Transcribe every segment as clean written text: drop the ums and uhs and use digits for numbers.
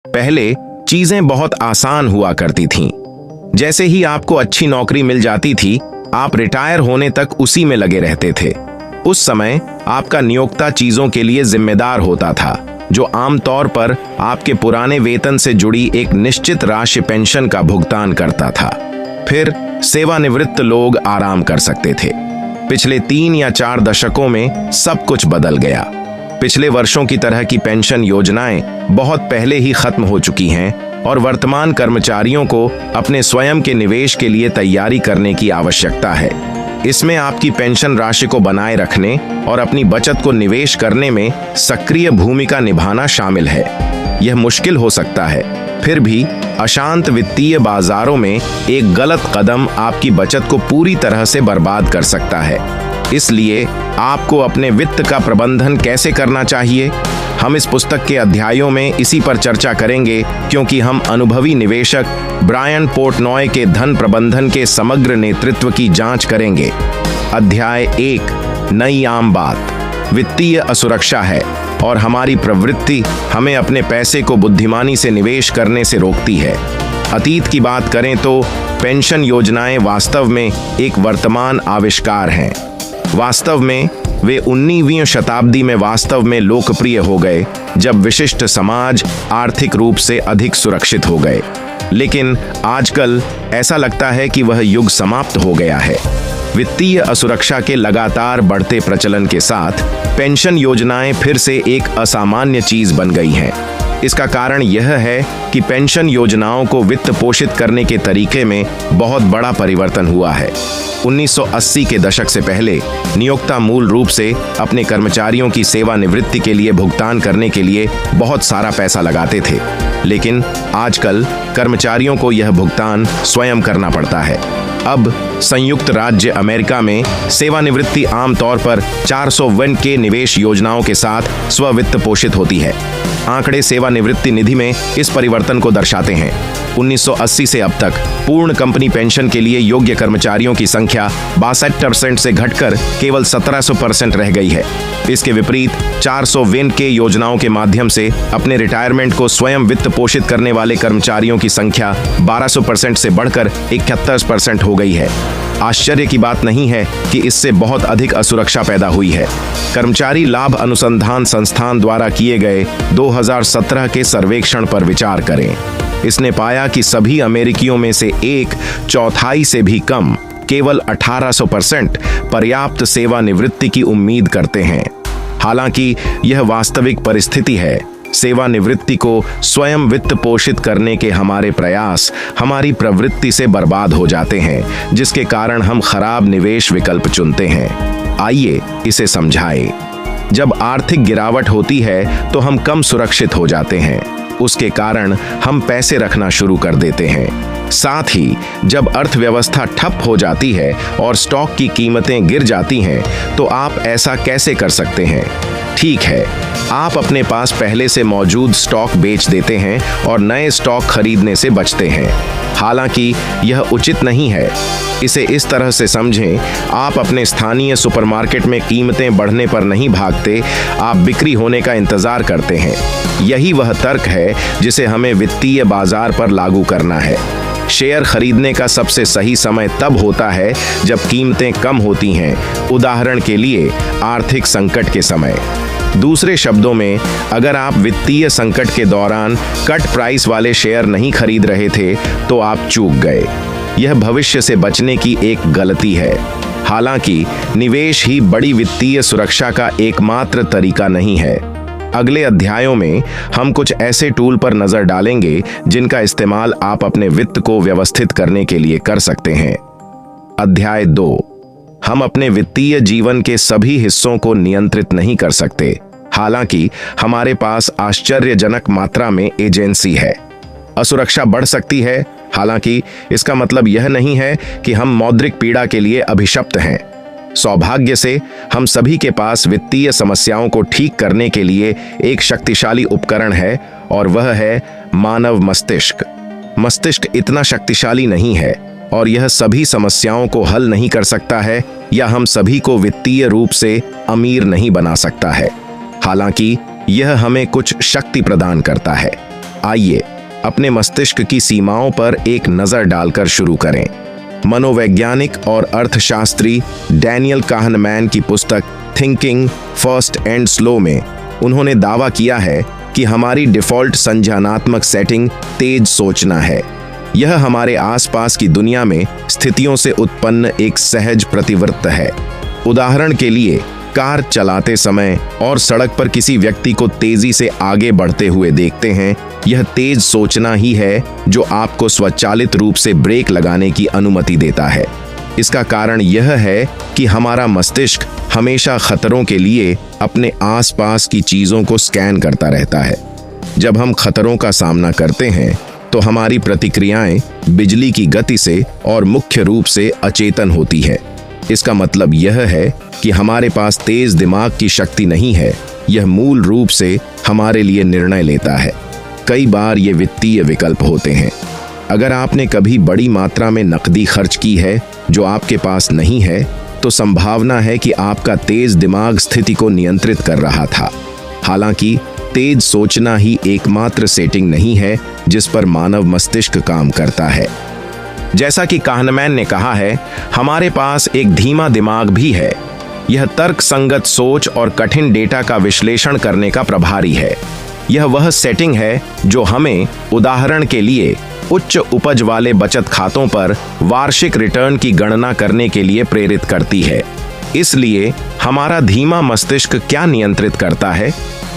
पहले चीजें बहुत आसान हुआ करती थीं। जैसे ही आपको अच्छी नौकरी मिल जाती थी, आप रिटायर होने तक उसी में लगे रहते थे। उस समय आपका नियोक्ता चीजों के लिए जिम्मेदार होता था, जो आमतौर पर आपके पुराने वेतन से जुड़ी एक निश्चित राशि पेंशन का भुगतान करता था। फिर सेवानिवृत्त लोग आराम कर सकते थे। पिछले 3 या 4 दशकों में सब कुछ बदल गया। पिछले वर्षों की तरह की पेंशन योजनाएं बहुत पहले ही खत्म हो चुकी हैं और वर्तमान कर्मचारियों को अपने स्वयं के निवेश के लिए तैयारी करने की आवश्यकता है। इसमें आपकी पेंशन राशि को बनाए रखने और अपनी बचत को निवेश करने में सक्रिय भूमिका निभाना शामिल है। यह मुश्किल हो सकता है, फिर भी अशांत वित्तीय बाजारों में एक गलत कदम आपकी बचत को पूरी तरह से बर्बाद कर सकता है। इसलिए आपको अपने वित्त का प्रबंधन कैसे करना चाहिए, हम इस पुस्तक के अध्यायों में इसी पर चर्चा करेंगे, क्योंकि हम अनुभवी निवेशक ब्रायन पोर्टनॉय के धन प्रबंधन के समग्र नेतृत्व की जांच करेंगे। अध्याय 1, नई आम बात वित्तीय असुरक्षा है और हमारी प्रवृत्ति हमें अपने पैसे को बुद्धिमानी से निवेश करने से रोकती है। अतीत की बात करें तो पेंशन योजनाएं वास्तव में एक वर्तमान आविष्कार हैं। वास्तव में वे 19वीं शताब्दी में वास्तव में लोकप्रिय हो गए, जब विशिष्ट समाज आर्थिक रूप से अधिक सुरक्षित हो गए। लेकिन आजकल ऐसा लगता है कि वह युग समाप्त हो गया है। वित्तीय असुरक्षा के लगातार बढ़ते प्रचलन के साथ पेंशन योजनाएं फिर से एक असामान्य चीज बन गई हैं। इसका कारण यह है कि पेंशन योजनाओं को वित्त पोषित करने के तरीके में बहुत बड़ा परिवर्तन हुआ है। 1980 के दशक से पहले नियोक्ता मूल रूप से अपने कर्मचारियों की सेवानिवृत्ति के लिए भुगतान करने के लिए बहुत सारा पैसा लगाते थे, लेकिन आजकल कर्मचारियों को यह भुगतान स्वयं करना पड़ता है। अब संयुक्त राज्य अमेरिका में सेवानिवृत्ति आमतौर पर 401 के निवेश योजनाओं के साथ स्ववित्त पोषित होती है। आंकड़े सेवानिवृत्ति निधि में इस परिवर्तन को दर्शाते हैं। 1980 से अब तक पूर्ण कंपनी पेंशन के लिए योग्य कर्मचारियों की संख्या 62% से घटकर केवल 1700% रह गई है। इसके विपरीत 401 के योजनाओं के माध्यम से अपने रिटायरमेंट को स्वयं वित्त पोषित करने वाले कर्मचारियों की संख्या 1200% से बढ़कर 71% हो गई है। आश्चर्य की बात नहीं है कि इससे बहुत अधिक असुरक्षा पैदा हुई है। कर्मचारी लाभ अनुसंधान संस्थान द्वारा किए गए 2017 के सर्वेक्षण पर विचार करें। इसने पाया कि सभी अमेरिकियों में से 1/4 से भी कम, केवल 1800% पर्याप्त सेवानिवृत्ति की उम्मीद करते हैं। हालांकि यह वास्तविक परिस्थिति है। सेवानिवृत्ति को स्वयं वित्त पोषित करने के हमारे प्रयास हमारी प्रवृत्ति से बर्बाद हो जाते हैं, जिसके कारण हम खराब निवेश विकल्प चुनते हैं। आइए इसे समझाएं। जब आर्थिक गिरावट होती है तो हम कम सुरक्षित हो जाते हैं। उसके कारण हम पैसे रखना शुरू कर देते हैं। साथ ही जब अर्थव्यवस्था ठप हो जाती है और स्टॉक की कीमतें गिर जाती हैं, तो आप ऐसा कैसे कर सकते हैं? ठीक है, आप अपने पास पहले से मौजूद स्टॉक बेच देते हैं और नए स्टॉक खरीदने से बचते हैं। हालांकि यह उचित नहीं है। इसे इस तरह से समझें, आप अपने स्थानीय सुपरमार्केट में कीमतें बढ़ने पर नहीं भागते, आप बिक्री होने का इंतजार करते हैं। यही वह तर्क है जिसे हमें वित्तीय बाजार पर लागू करना है। शेयर खरीदने का सबसे सही समय तब होता है जब कीमतें कम होती हैं, उदाहरण के लिए आर्थिक संकट के समय। दूसरे शब्दों में, अगर आप वित्तीय संकट के दौरान कट प्राइस वाले शेयर नहीं खरीद रहे थे, तो आप चूक गए। यह भविष्य से बचने की एक गलती है। हालांकि निवेश ही बड़ी वित्तीय सुरक्षा का एकमात्र तरीका नहीं है। अगले अध्यायों में हम कुछ ऐसे टूल पर नजर डालेंगे जिनका इस्तेमाल आप अपने वित्त को व्यवस्थित करने के लिए कर सकते हैं। अध्याय 2, हम अपने वित्तीय जीवन के सभी हिस्सों को नियंत्रित नहीं कर सकते, हालांकि हमारे पास आश्चर्यजनक मात्रा में एजेंसी है। असुरक्षा बढ़ सकती है, हालांकि इसका मतलब यह नहीं है कि हम मौद्रिक पीड़ा के लिए अभिशप्त हैं। सौभाग्य से हम सभी के पास वित्तीय समस्याओं को ठीक करने के लिए एक शक्तिशाली उपकरण है, और वह है मानव मस्तिष्क। मस्तिष्क इतना शक्तिशाली नहीं है और यह सभी समस्याओं को हल नहीं कर सकता है, या हम सभी को वित्तीय रूप से अमीर नहीं बना सकता है। हालांकि यह हमें कुछ शक्ति प्रदान करता है। आइए अपने मस्तिष्क की सीमाओं पर एक नजर डालकर शुरू करें। मनोवैज्ञानिक और अर्थशास्त्री डैनियल काहनमैन की पुस्तक थिंकिंग फास्ट एंड स्लो में उन्होंने दावा किया है कि हमारी डिफॉल्ट संज्ञानात्मक सेटिंग तेज सोचना है। यह हमारे आसपास की दुनिया में स्थितियों से उत्पन्न एक सहज प्रतिवृत्त है। उदाहरण के लिए, कार चलाते समय और सड़क पर किसी व्यक्ति को तेजी से आगे बढ़ते हुए देखते हैं, यह तेज सोचना ही है जो आपको स्वचालित रूप से ब्रेक लगाने की अनुमति देता है। इसका कारण यह है कि हमारा मस्तिष्क हमेशा खतरों के लिए अपने आसपास की चीजों को स्कैन करता रहता है। जब हम खतरों का सामना करते हैं तो हमारी प्रतिक्रियाएं बिजली की गति से और मुख्य रूप से अचेतन होती है। इसका मतलब यह है कि हमारे पास तेज दिमाग की शक्ति नहीं है, यह मूल रूप से हमारे लिए निर्णय लेता है। कई बार ये वित्तीय विकल्प होते हैं। अगर आपने कभी बड़ी मात्रा में नकदी खर्च की है जो आपके पास नहीं है, तो संभावना है कि आपका तेज दिमाग स्थिति को नियंत्रित कर रहा था। हालांकि तेज सोचना ही एकमात्र सेटिंग नहीं है जिस पर मानव मस्तिष्क काम करता है। जैसा कि काहनमैन ने कहा है, हमारे पास एक धीमा दिमाग भी है। यह तर्क संगत सोच और कठिन डेटा का विश्लेषण करने का प्रभारी है। यह वह सेटिंग है जो हमें, उदाहरण के लिए, उच्च उपज वाले बचत खातों पर वार्षिक रिटर्न की गणना करने के लिए प्रेरित करती है। इसलिए हमारा धीमा मस्तिष्क क्या नियंत्रित करता है?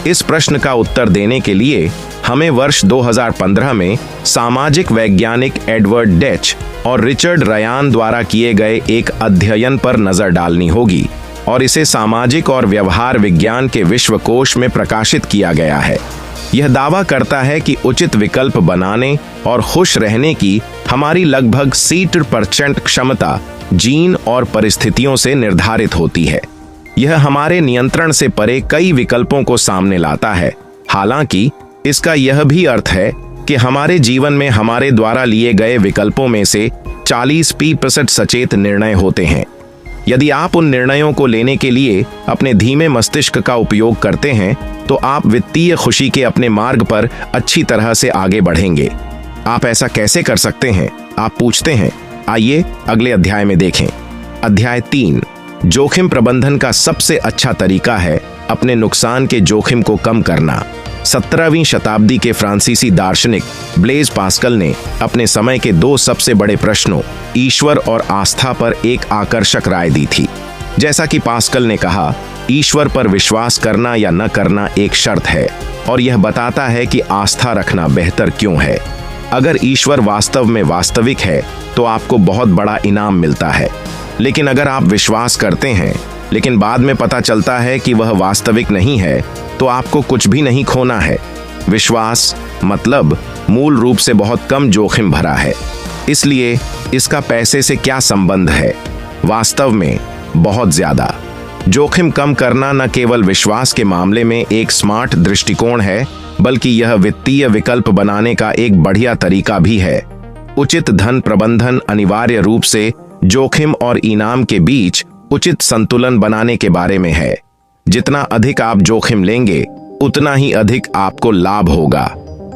इस प्रश्न का उत्तर देने के लिए हमें वर्ष 2015 में सामाजिक वैज्ञानिक एडवर्ड डेच और रिचर्ड रयान द्वारा किए गए एक अध्ययन पर नजर डालनी होगी और इसे सामाजिक और व्यवहार विज्ञान के विश्वकोश में प्रकाशित किया गया है। यह दावा करता है कि उचित विकल्प बनाने और खुश रहने की हमारी लगभग 60% क्षमता जीन और परिस्थितियों से निर्धारित होती है। यह हमारे नियंत्रण से परे कई विकल्पों को सामने लाता है। हालांकि इसका यह भी अर्थ है कि हमारे जीवन में हमारे द्वारा लिए गए विकल्पों में से 40% सचेत निर्णय होते हैं। यदि आप उन निर्णयों को लेने के लिए अपने धीमे मस्तिष्क का उपयोग करते हैं, तो आप वित्तीय खुशी के अपने मार्ग पर अच्छी तरह से आगे बढ़ेंगे। आप ऐसा कैसे कर सकते हैं, आप पूछते हैं। आइए अगले अध्याय में देखें। अध्याय 3, जोखिम प्रबंधन का सबसे अच्छा तरीका है अपने नुकसान के जोखिम को कम करना। 17वीं शताब्दी के फ्रांसीसी दार्शनिक ब्लेज पास्कल ने अपने समय के 2 सबसे बड़े प्रश्नों, ईश्वर और आस्था पर एक आकर्षक राय दी थी। जैसा कि पास्कल ने कहा, ईश्वर पर विश्वास करना या न करना एक शर्त है और यह बताता है कि आस्था रखना बेहतर क्यों है। अगर ईश्वर वास्तव में वास्तविक है तो आपको बहुत बड़ा इनाम मिलता है, लेकिन अगर आप विश्वास करते हैं लेकिन बाद में पता चलता है कि वह वास्तविक नहीं है, तो आपको कुछ भी नहीं खोना है। विश्वास मतलब मूल रूप से बहुत कम जोखिम भरा है। इसलिए इसका पैसे से क्या संबंध है? वास्तव में बहुत ज्यादा। जोखिम कम करना न केवल विश्वास के मामले में एक स्मार्ट दृष्टिकोण है, बल्कि यह वित्तीय विकल्प बनाने का एक बढ़िया तरीका भी है। उचित धन प्रबंधन अनिवार्य रूप से जोखिम और इनाम के बीच उचित संतुलन बनाने के बारे में है। जितना अधिक आप जोखिम लेंगे, उतना ही अधिक आपको लाभ होगा।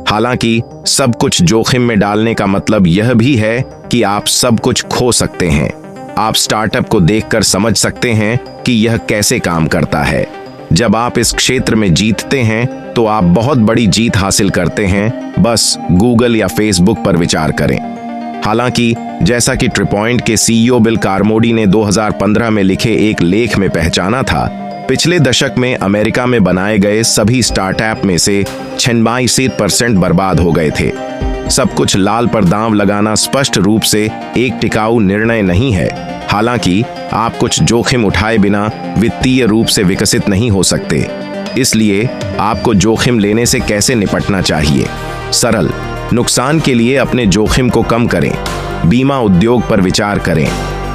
हालांकि सब कुछ जोखिम में डालने का मतलब यह भी है कि आप सब कुछ खो सकते हैं। आप स्टार्टअप को देखकर समझ सकते हैं कि यह कैसे काम करता है। जब आप इस क्षेत्र में जीतते हैं तो आप बहुत बड़ी जीत हासिल करते हैं। बस गूगल या फेसबुक पर विचार करें। हालांकि जैसा कि ट्रिपॉइंट के सीईओ बिल कार्मोडी ने 2015 में लिखे एक लेख में पहचाना था, पिछले दशक में अमेरिका में बनाए गए सभी स्टार्टअप में से 86% बर्बाद हो गए थे। सब कुछ लाल पर दांव लगाना स्पष्ट रूप से एक टिकाऊ निर्णय नहीं है। हालांकि आप कुछ जोखिम उठाए बिना वित्तीय रूप से विकसित नहीं हो सकते। इसलिए आपको जोखिम लेने से कैसे निपटना चाहिए? सरल, नुकसान के लिए अपने जोखिम को कम करें। बीमा उद्योग पर विचार करें।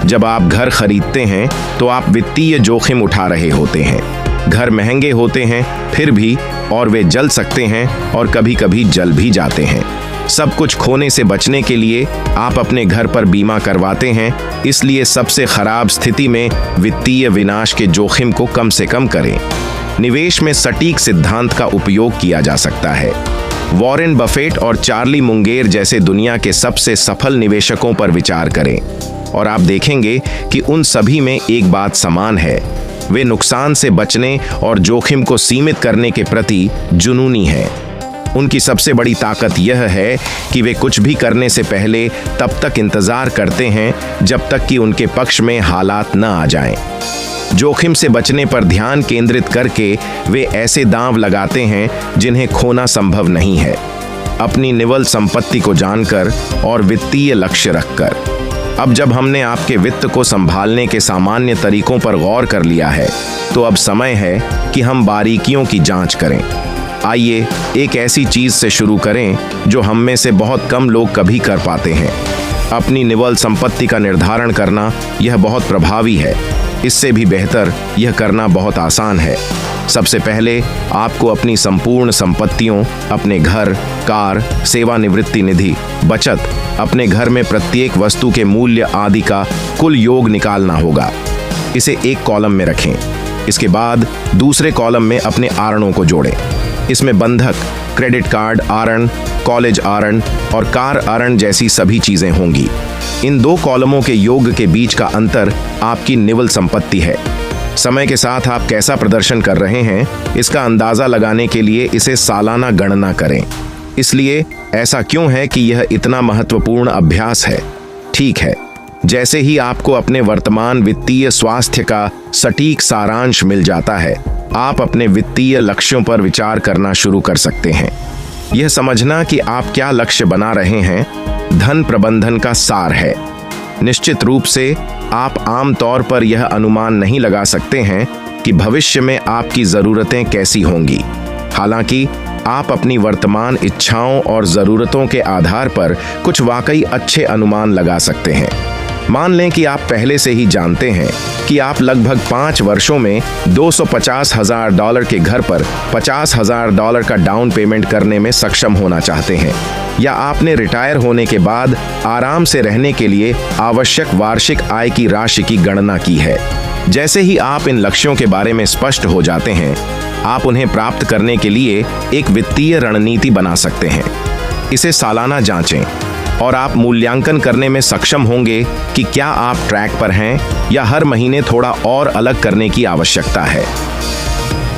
जब आप घर खरीदते हैं तो आप वित्तीय जोखिम उठा रहे होते हैं। घर महंगे होते हैं फिर भी, और वे जल सकते हैं और कभी-कभी जल भी जाते हैं। सब कुछ खोने से बचने के लिए आप अपने घर पर बीमा करवाते हैं। इसलिए सबसे खराब स्थिति में वित्तीय विनाश के जोखिम को कम से कम करें। निवेश में सटीक सिद्धांत का उपयोग किया जा सकता है। वॉरेन बफेट और चार्ली मुंगेर जैसे दुनिया के सबसे सफल निवेशकों पर विचार करें और आप देखेंगे कि उन सभी में एक बात समान है। वे नुकसान से बचने और जोखिम को सीमित करने के प्रति जुनूनी हैं। उनकी सबसे बड़ी ताकत यह है कि वे कुछ भी करने से पहले तब तक इंतजार करते हैं जब तक कि उनके पक्ष में हालात न आ जाएं। जोखिम से बचने पर ध्यान केंद्रित करके वे ऐसे दांव लगाते हैं जिन्हें खोना संभव नहीं है, अपनी निवल संपत्ति को जानकर और वित्तीय लक्ष्य रखकर। अब जब हमने आपके वित्त को संभालने के सामान्य तरीकों पर गौर कर लिया है, तो अब समय है कि हम बारीकियों की जांच करें। आइए एक ऐसी चीज से शुरू करें जो हम में से बहुत कम लोग कभी कर पाते हैं। अपनी निवल संपत्ति का निर्धारण करना यह बहुत प्रभावी है। इससे भी बेहतर यह करना बहुत आसान है। सबसे पहले आपको अपनी संपूर्ण संपत्तियों, अपने घर, कार, सेवानिवृत्ति निधि, बचत, अपने घर में प्रत्येक वस्तु के मूल्य आदि का कुल योग निकालना होगा। इसे एक कॉलम में रखें। इसके बाद दूसरे कॉलम में अपने आरणों को जोड़ें। इसमें बंधक, क्रेडिट कार्ड आरण, कॉलेज आरण और कार आरण जैसी सभी चीजें होंगी। इन दो कॉलमों के योग के बीच का अंतर आपकी निवल संपत्ति है। समय के साथ आप कैसा प्रदर्शन कर रहे हैं, इसका अंदाजा लगाने के लिए इसे सालाना गणना करें। इसलिए ऐसा क्यों है कि यह इतना महत्वपूर्ण अभ्यास है? ठीक है, जैसे ही आपको अपने वर्तमान वित्तीय स्वास्थ्य का सटीक सारांश मिल जाता है, आप अपने वित्तीय लक्ष्यों पर विचार करना शुरू कर सकते हैं। यह समझना कि आप क्या लक्ष्य बना रहे हैं, धन प्रबंधन का सार है। निश्चित रूप से आप आम तौर पर यह अनुमान नहीं लगा सकते हैं कि भविष्य में आपकी जरूरतें कैसी होंगी। हालांकि आप अपनी वर्तमान इच्छाओं और जरूरतों के आधार पर कुछ वाकई अच्छे अनुमान लगा सकते हैं। मान लें कि आप पहले से ही जानते हैं कि आप लगभग 5 वर्षों में $250,000 के घर पर $50,000 का डाउन पेमेंट करने में सक्षम होना चाहते हैं, या आपने रिटायर होने के बाद आराम से रहने के लिए आवश्यक वार्षिक आय की राशि की गणना की है। जैसे ही आप इन लक्ष्यों के बारे में स्पष्ट हो जाते हैं, आप उन्हें प्राप्त करने के लिए एक वित्तीय रणनीति बना सकते हैं। इसे सालाना जांचें और आप मूल्यांकन करने में सक्षम होंगे कि क्या आप ट्रैक पर हैं या हर महीने थोड़ा और अलग करने की आवश्यकता है।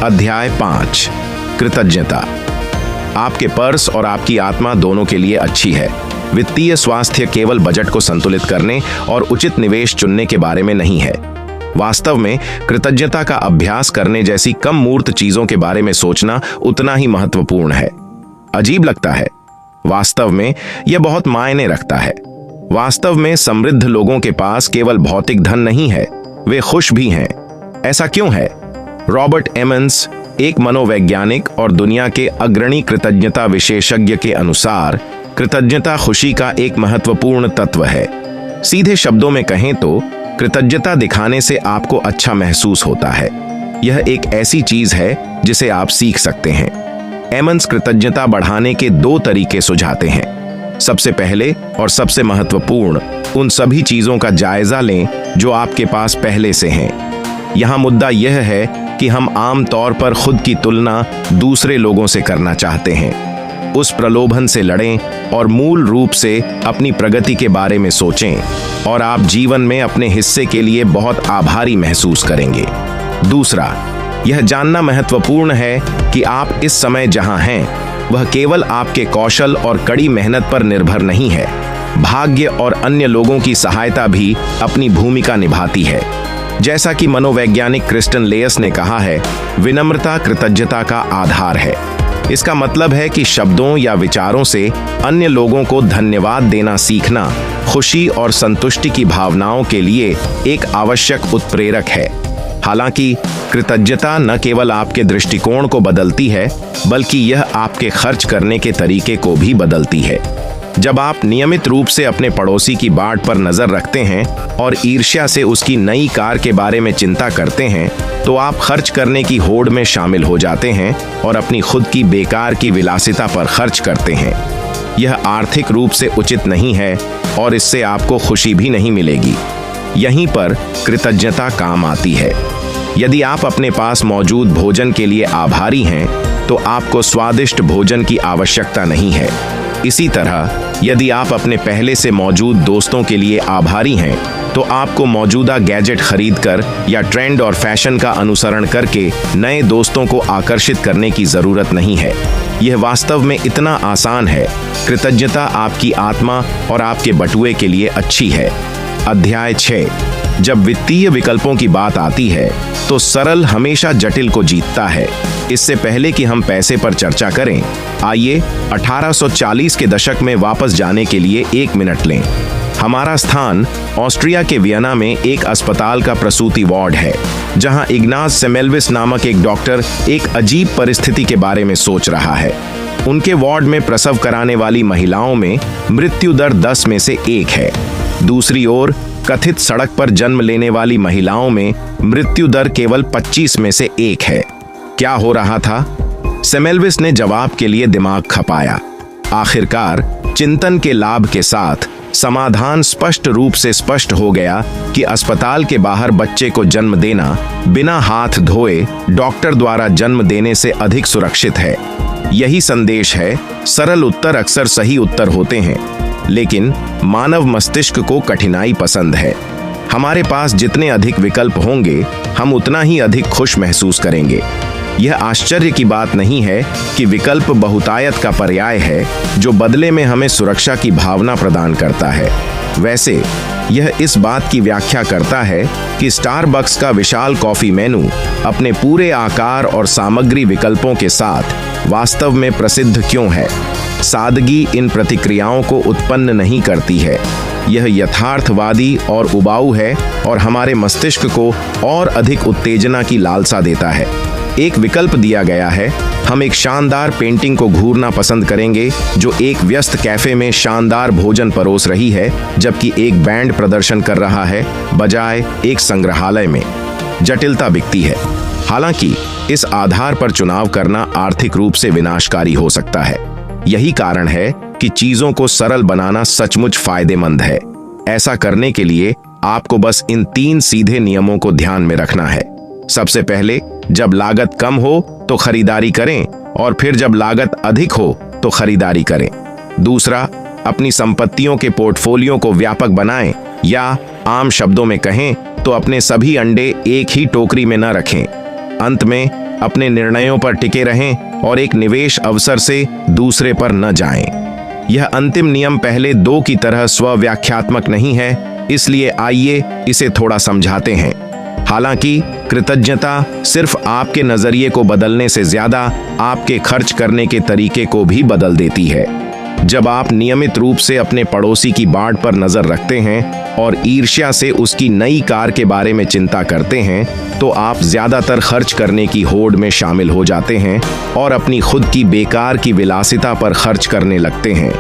अध्याय 5, कृतज्ञता। आपके पर्स और आपकी आत्मा दोनों के लिए अच्छी है। वित्तीय स्वास्थ्य केवल बजट को संतुलित करने और उचित निवेश चुनने के बारे में नहीं है। वास्तव में कृतज्ञता का अभ्यास करने जैसी कम मूर्त चीजों के बारे में सोचना उतना ही महत्वपूर्ण है। अजीब लगता है, वास्तव में यह बहुत मायने रखता है। वास्तव में समृद्ध लोगों के पास केवल भौतिक धन नहीं है, वे खुश भी हैं। ऐसा क्यों है? रॉबर्ट एमंस, एक मनोवैज्ञानिक और दुनिया के अग्रणी कृतज्ञता विशेषज्ञ के अनुसार, कृतज्ञता खुशी का एक महत्वपूर्ण तत्व है। सीधे शब्दों में कहें तो कृतज्ञता दिखाने से आपको अच्छा महसूस होता है। यह एक ऐसी चीज है जिसे आप सीख सकते हैं। एमंस कृतज्ञता बढ़ाने के 2 तरीके सुझाते हैं। सबसे पहले और सबसे महत्वपूर्ण, उन सभी चीजों का जायजा लें जो आपके पास पहले से हैं। यहां मुद्दा यह है कि हम आम तौर पर खुद की तुलना दूसरे लोगों से करना चाहते हैं। उस प्रलोभन से लड़ें और मूल रूप से अपनी प्रगति के बारे में सोचें, और आप जीवन में अपने हिस्से के लिए बहुत आभारी महसूस करेंगे। दूसरा, यह जानना महत्वपूर्ण है कि आप इस समय जहां हैं, वह केवल आपके कौशल और कड़ी मेहनत पर निर्भर नहीं है। भाग्य और अन्य लोगों की सहायता भी अपनी भूमिका निभाती है। जैसा कि मनोवैज्ञानिक क्रिस्टन लेयस ने कहा है, विनम्रता कृतज्ञता का आधार है। इसका मतलब है कि शब्दों या विचारों से अन्य लोगों को धन्यवाद देना सीखना खुशी और संतुष्टि की भावनाओं के लिए एक आवश्यक उत्प्रेरक है। हालांकि कृतज्ञता न केवल आपके दृष्टिकोण को बदलती है, बल्कि यह आपके खर्च करने के तरीके को भी बदलती है। जब आप नियमित रूप से अपने पड़ोसी की बाट पर नजर रखते हैं और ईर्ष्या से उसकी नई कार के बारे में चिंता करते हैं, तो आप खर्च करने की होड़ में शामिल हो जाते हैं और अपनी खुद की बेकार की विलासिता पर खर्च करते हैं। यह आर्थिक रूप से उचित नहीं है और इससे आपको खुशी भी नहीं मिलेगी। यहीं पर कृतज्ञता काम आती है। यदि आप अपने पास मौजूद भोजन के लिए आभारी हैं, तो आपको स्वादिष्ट भोजन की आवश्यकता नहीं है। इसी तरह यदि आप अपने पहले से मौजूद दोस्तों के लिए आभारी हैं, तो आपको मौजूदा गैजेट खरीदकर या ट्रेंड और फैशन का अनुसरण करके नए दोस्तों को आकर्षित करने की जरूरत नहीं है। यह वास्तव में इतना आसान है। कृतज्ञता आपकी आत्मा और आपके बटुए के लिए अच्छी है। अध्याय 6। जब वित्तीय विकल्पों की बात आती है तो सरल हमेशा जटिल को जीतता है। इससे पहले कि हम पैसे पर चर्चा करें, आइए 1840 के दशक में वापस जाने के लिए 1 मिनट लें। हमारा स्थान ऑस्ट्रिया के वियना में एक अस्पताल का प्रसूति वार्ड है, जहां इग्नाज सेमेल्विस नामक एक डॉक्टर एक अजीब परिस्थिति के बारे में सोच रहा है। उनके वार्ड में प्रसव कराने वाली महिलाओं में मृत्यु दर 10 में से 1 है। दूसरी ओर कथित सड़क पर जन्म लेने वाली महिलाओं में मृत्यु दर केवल 25 में से 1 है। क्या हो रहा था? सेमेल्विस ने जवाब के लिए दिमाग खपाया। आखिरकार चिंतन के लाभ के साथ समाधान स्पष्ट रूप से स्पष्ट हो गया कि अस्पताल के बाहर बच्चे को जन्म देना बिना हाथ धोए डॉक्टर द्वारा जन्म देने से अधिक सुरक्षित है। यही संदेश है। सरल उत्तर अक्सर सही उत्तर होते हैं, लेकिन मानव मस्तिष्क को कठिनाई पसंद है। हमारे पास जितने अधिक विकल्प होंगे, हम उतना ही अधिक खुश महसूस करेंगे। यह आश्चर्य की बात नहीं है कि विकल्प बहुतायत का पर्याय है, जो बदले में हमें सुरक्षा की भावना प्रदान करता है। वैसे यह इस बात की व्याख्या करता है कि स्टारबक्स का विशाल कॉफी मेनू अपने पूरे आकार और सामग्री विकल्पों के साथ वास्तव में प्रसिद्ध क्यों है। सादगी इन प्रतिक्रियाओं को उत्पन्न नहीं करती है। यह यथार्थवादी और उबाऊ है और हमारे मस्तिष्क को और अधिक उत्तेजना की लालसा देता है। एक विकल्प दिया गया है, हम एक शानदार पेंटिंग को घूरना पसंद करेंगे जो एक व्यस्त कैफे में शानदार भोजन परोस रही है, जबकि एक बैंड प्रदर्शन कर रहा है, बजाय एक संग्रहालय में। जटिलता बिकती है। हालांकि इस आधार पर चुनाव करना आर्थिक रूप से विनाशकारी हो सकता है। यही कारण है कि चीजों को सरल बनाना सचमुच फायदेमंद है। ऐसा करने के लिए आपको बस इन 3 सीधे नियमों को ध्यान में रखना है। सबसे पहले, जब लागत कम हो तो खरीदारी करें, और फिर जब लागत अधिक हो तो खरीदारी करें। दूसरा, अपनी संपत्तियों के पोर्टफोलियो को व्यापक बनाएं, या आम शब्दों में कहें तो अपने सभी अंडे एक ही टोकरी में न रखें। अंत में अपने निर्णयों पर टिके रहें और एक निवेश अवसर से दूसरे पर न जाएं। यह अंतिम नियम पहले 2 की तरह स्वव्याख्यात्मक नहीं है, इसलिए आइए इसे थोड़ा समझाते हैं। हालांकि कृतज्ञता सिर्फ आपके नजरिए को बदलने से ज्यादा आपके खर्च करने के तरीके को भी बदल देती है। जब आप नियमित रूप से अपने पड़ोसी की बाट पर नजर रखते हैं और ईर्ष्या से उसकी नई कार के बारे में चिंता करते हैं, तो आप ज्यादातर खर्च करने की होड़ में शामिल हो जाते हैं और अपनी खुद की बेकार की विलासिता पर खर्च करने लगते हैं।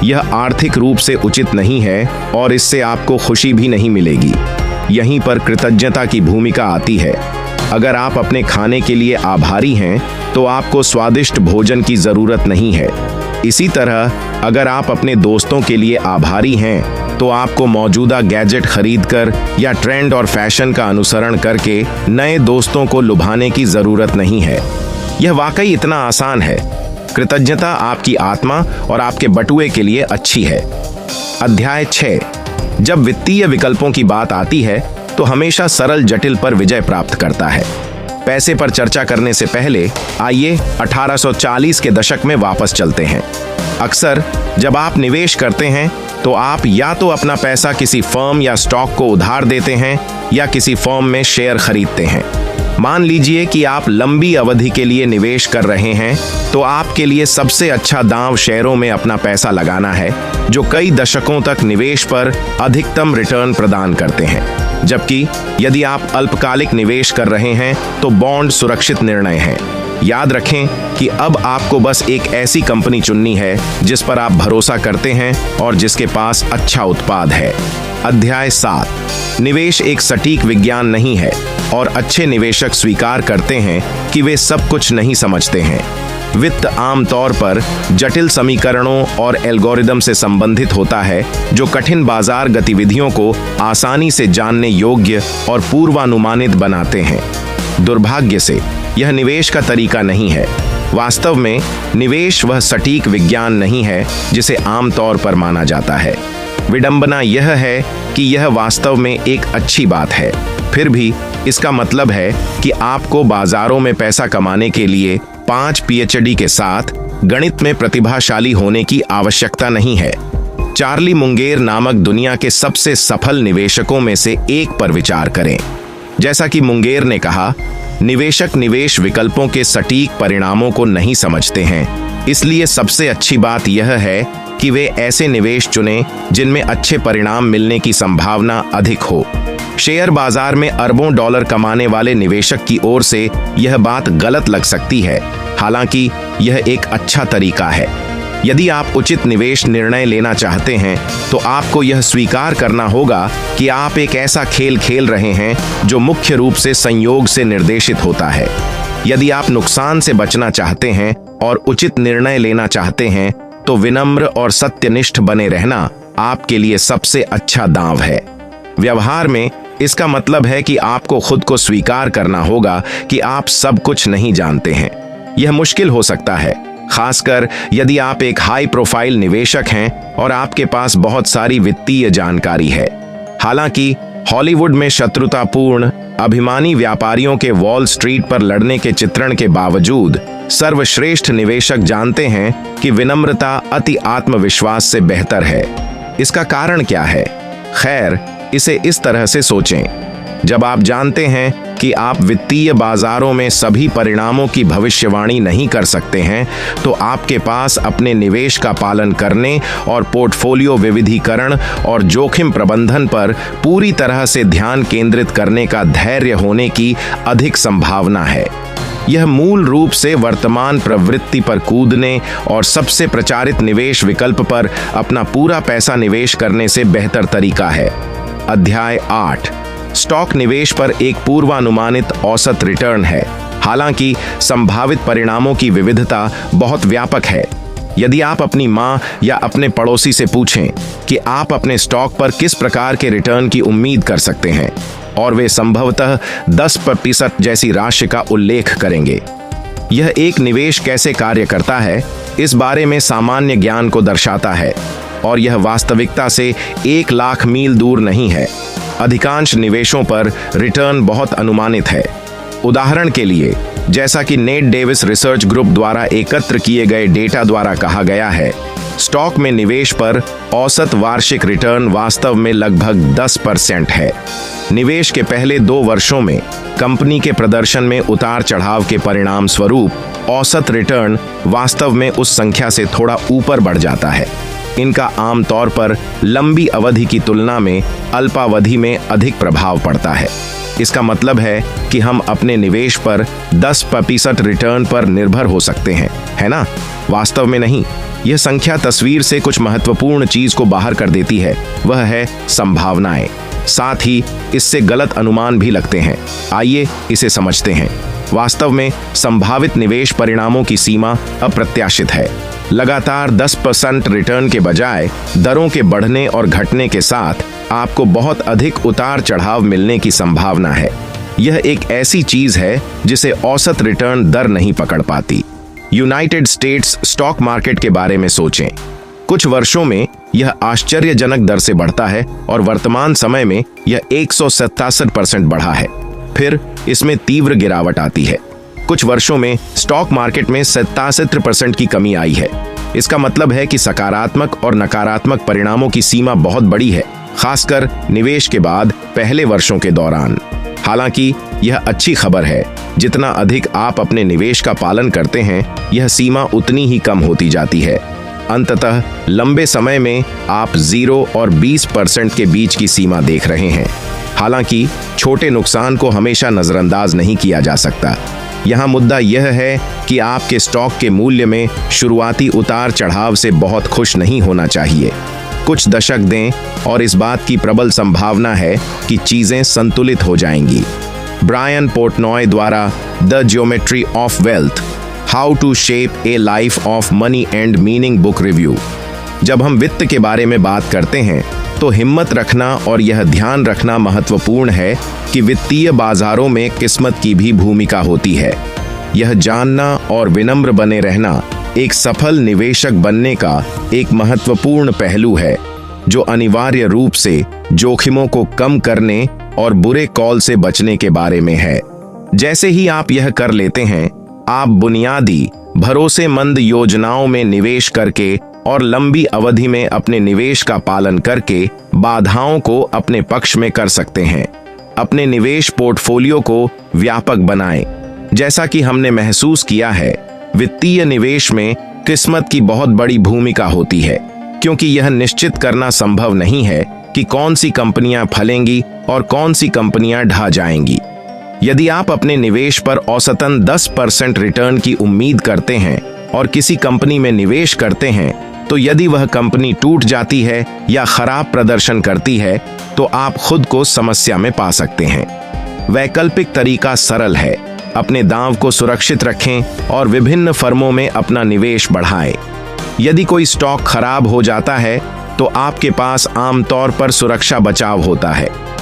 यह आर्थिक रूप से उचित नहीं है और इससे आपको खुशी भी नहीं मिलेगी। यहीं पर कृतज्ञता की भूमिका आती है। अगर आप अपने खाने के लिए आभारी हैं, तो आपको स्वादिष्ट भोजन की जरूरत नहीं है। इसी तरह अगर आप अपने दोस्तों के लिए आभारी हैं, तो आपको मौजूदा गैजेट खरीदकर या ट्रेंड और फैशन का अनुसरण करके नए दोस्तों को लुभाने की जरूरत नहीं है। यह वाकई इतना आसान है। कृतज्ञता आपकी आत्मा और आपके बटुए के लिए अच्छी है। अध्याय 6। जब वित्तीय विकल्पों की बात आती है तो हमेशा सरल जटिल पर विजय प्राप्त करता है। पैसे पर चर्चा करने से पहले आइए 1840 के दशक में वापस चलते हैं। अक्सर जब आप निवेश करते हैं तो आप या तो अपना पैसा किसी फर्म या स्टॉक को उधार देते हैं या किसी फर्म में शेयर खरीदते हैं। मान लीजिए कि आप लंबी अवधि के लिए निवेश कर रहे हैं, तो आपके लिए सबसे अच्छा दांव शेयरों में अपना पैसा लगाना है, जो कई दशकों तक निवेश पर अधिकतम रिटर्न प्रदान करते हैं। जबकि यदि आप अल्पकालिक निवेश कर रहे हैं तो बॉन्ड सुरक्षित निर्णय है। याद रखें कि अब आपको बस एक ऐसी कंपनी चुननी है जिस पर आप भरोसा करते हैं और जिसके पास अच्छा उत्पाद है। अध्याय 7। निवेश एक सटीक विज्ञान नहीं है और अच्छे निवेशक स्वीकार करते हैं कि वे सब कुछ नहीं समझते हैं। वित्त आमतौर पर जटिल समीकरणों और एल्गोरिदम से संबंधित होता है, जो कठिन बाजार गतिविधियों को आसानी से जानने योग्य और पूर्वानुमानित बनाते हैं। दुर्भाग्य से यह निवेश का तरीका नहीं है। वास्तव में निवेश वह सटीक विज्ञान नहीं है जिसे आमतौर पर माना जाता है। विडंबना यह है कि यह वास्तव में एक अच्छी बात है, फिर भी इसका मतलब है कि आपको बाजारों में पैसा कमाने के लिए 5 PhD के साथ गणित में प्रतिभाशाली होने की आवश्यकता नहीं है। चार्ली मुंगेर नामक दुनिया के सबसे सफल निवेशकों में से एक पर विचार करें। जैसा कि मुंगेर ने कहा, निवेशक निवेश विकल्पों के सटीक परिणामों को नहीं समझते हैं, इसलिए सबसे अच्छी बात यह है कि वे ऐसे निवेश चुनें जिनमें अच्छे परिणाम मिलने की संभावना अधिक हो। शेयर बाजार में अरबों डॉलर कमाने वाले निवेशक की ओर से यह बात गलत लग सकती है, हालांकि यह एक अच्छा तरीका है। यदि आप उचित निवेश निर्णय लेना चाहते हैं तो आपको यह स्वीकार करना होगा कि आप एक ऐसा खेल खेल रहे हैं जो मुख्य रूप से संयोग से निर्देशित होता है। यदि आप नुकसान से बचना चाहते हैं और उचित निर्णय लेना चाहते हैं तो विनम्र और सत्यनिष्ठ बने रहना आपके लिए सबसे अच्छा दांव है। व्यवहार में इसका मतलब है कि आपको खुद को स्वीकार करना होगा कि आप सब कुछ नहीं जानते हैं। यह मुश्किल हो सकता है, खासकर यदि आप एक हाई प्रोफाइल निवेशक हैं और आपके पास बहुत सारी वित्तीय जानकारी है। हालांकि हॉलीवुड में शत्रुतापूर्ण अभिमानी व्यापारियों के वॉल स्ट्रीट पर लड़ने के चित्रण के बावजूद सर्वश्रेष्ठ निवेशक जानते हैं कि विनम्रता अति आत्मविश्वास से बेहतर है। इसका कारण क्या है? खैर, इसे इस तरह से सोचें, जब आप जानते हैं कि आप वित्तीय बाजारों में सभी परिणामों की भविष्यवाणी नहीं कर सकते हैं, तो आपके पास अपने निवेश का पालन करने और पोर्टफोलियो विविधीकरण और जोखिम प्रबंधन पर पूरी तरह से ध्यान केंद्रित करने का धैर्य होने की अधिक संभावना है। यह मूल रूप से वर्तमान प्रवृत्ति पर कूदने और सबसे प्रचारित निवेश विकल्प पर अपना पूरा पैसा निवेश करने से बेहतर तरीका है। अध्याय 8, स्टॉक निवेश पर एक पूर्वानुमानित औसत रिटर्न है। हालांकि संभावित परिणामों की विविधता बहुत व्यापक है। यदि आप अपनी मां या अपने पड़ोसी से पूछें कि आप अपने स्टॉक पर किस प्रकार के रिटर्न की उम्मीद कर सकते हैं, और वे संभवतः 10% जैसी राशि का उल्लेख करेंगे। यह एक निवेश कैसे कार्य करता है इस बारे में सामान्य ज्ञान को दर्शाता है, और यह वास्तविकता से 1 लाख मील दूर नहीं है। अधिकांश निवेशों पर रिटर्न बहुत अनुमानित है। उदाहरण के लिए, जैसा कि नेट डेविस रिसर्च ग्रुप द्वारा एकत्र किए गए डेटा द्वारा कहा गया है, स्टॉक में निवेश पर औसत वार्षिक रिटर्न वास्तव में लगभग 10% है। निवेश के पहले 2 वर्षों में कंपनी के प्रदर्शन में उतार चढ़ाव के परिणाम स्वरूप औसत रिटर्न वास्तव में उस संख्या से थोड़ा ऊपर बढ़ जाता है। इनका आमतौर पर लंबी अवधि की तुलना में अल्पावधि में अधिक प्रभाव पड़ता है। इसका मतलब है कि हम अपने निवेश पर 10% रिटर्न पर निर्भर हो सकते हैं, है ना? वास्तव में नहीं। यह संख्या तस्वीर से कुछ महत्वपूर्ण चीज को बाहर कर देती है, वह है संभावनाएं। साथ ही इससे गलत अनुमान भी लगते हैं। आइए इसे समझते हैं। वास्तव में संभावित निवेश परिणामों की सीमा अप्रत्याशित है। लगातार 10% रिटर्न के बजाय दरों के बढ़ने और घटने के साथ आपको बहुत अधिक उतार चढ़ाव मिलने की संभावना है। यह एक ऐसी चीज है जिसे औसत रिटर्न दर नहीं पकड़ पाती। यूनाइटेड स्टेट्स स्टॉक मार्केट के बारे में सोचें। कुछ वर्षों में यह आश्चर्यजनक दर से बढ़ता है और वर्तमान समय में यह 167% बढ़ा है। फिर इसमें तीव्र गिरावट आती है। कुछ वर्षों में स्टॉक मार्केट में 67% की कमी आई है। इसका मतलब है कि सकारात्मक और नकारात्मक परिणामों की सीमा बहुत बड़ी है, खासकर निवेश के बाद पहले वर्षों के दौरान। हालांकि यह अच्छी खबर है, जितना अधिक आप अपने निवेश का पालन करते हैं, यह सीमा उतनी ही कम होती जाती है। अंततः लंबे समय में आप 0 और 20% के बीच की सीमा देख रहे हैं। हालांकि छोटे नुकसान को हमेशा नजरअंदाज नहीं किया जा सकता। यहाँ मुद्दा यह है कि आपके स्टॉक के मूल्य में शुरुआती उतार चढ़ाव से बहुत खुश नहीं होना चाहिए। कुछ दशक दें और इस बात की प्रबल संभावना है कि चीजें संतुलित हो जाएंगी। ब्रायन पोर्टनॉय द्वारा the geometry of wealth, how to shape a life of money and meaning book review. जब हम वित्त के बारे में बात करते हैं तो हिम्मत रखना और यह ध्यान रखना महत्वपूर्ण है कि वित्तीय बाजारों में किस्मत की भी भूमिका होती है। यह जानना और विनम्र बने रहना एक सफल निवेशक बनने का एक महत्वपूर्ण पहलू है, जो अनिवार्य रूप से जोखिमों को कम करने और बुरे कॉल से बचने के बारे में है। जैसे ही आप यह कर लेते हैं, आप बुनियादी भरोसेमंद योजनाओं में निवेश करके और लंबी अवधि में अपने निवेश का पालन करके बाधाओं को अपने पक्ष में कर सकते हैं। अपने निवेश पोर्टफोलियो को व्यापक बनाएं। जैसा कि हमने महसूस किया है, वित्तीय निवेश में किस्मत की बहुत बड़ी भूमिका होती है, क्योंकि यह निश्चित करना संभव नहीं है कि कौन सी कंपनियां फलेंगी और कौन सी कंपनियां ढह जाएंगी। यदि आप अपने निवेश पर औसतन 10% रिटर्न की उम्मीद करते हैं और किसी कंपनी में निवेश करते हैं, तो यदि वह कंपनी टूट जाती है या खराब प्रदर्शन करती है, तो आप खुद को समस्या में पा सकते हैं। वैकल्पिक तरीका सरल है। अपने दांव को सुरक्षित रखें और विभिन्न फर्मों में अपना निवेश बढ़ाएं। यदि कोई स्टॉक खराब हो जाता है, तो आपके पास आमतौर पर सुरक्षा बचाव होता है।